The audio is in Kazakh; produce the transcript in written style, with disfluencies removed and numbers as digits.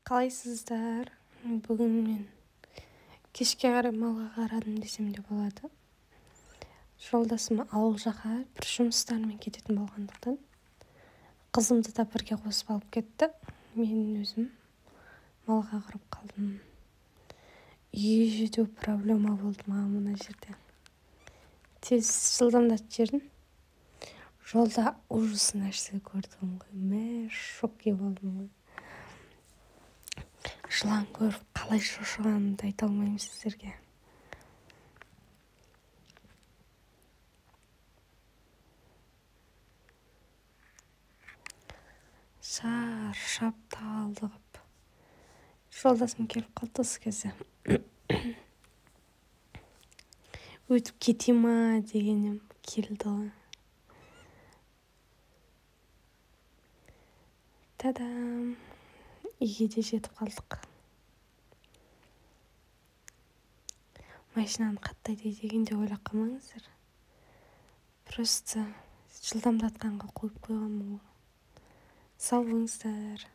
Қалайсыздар? Бүгін мен кешке қарай малға қарадым десем де болады. Жолдасым ауыл жаққа бір жұмыстармен кететін болғандықтан қызымды да бірге қосып алып кетті. Мен өзім малға қарап қалдым. Үйге жету проблема болды маған мына жерде. Тез жылдамдатып жібердім. Жолда ужас нәрсе көрдім ғой. Шокке болдым ғой. Жылан көріп қалай шошығанымды айта алмаймын сіздерге. Шаршап талдығып. Жолдасым келіп қалды осы кезде. Өтіп кете ма дегенім келді ғой. Тадам! Үйге де жетіп қалдық. Машинаны қаттайды дегенде ойлап қалмаңыздар. Просто жылдамдатқанға қойып қойғанмын ғой. Сау болыңыздар.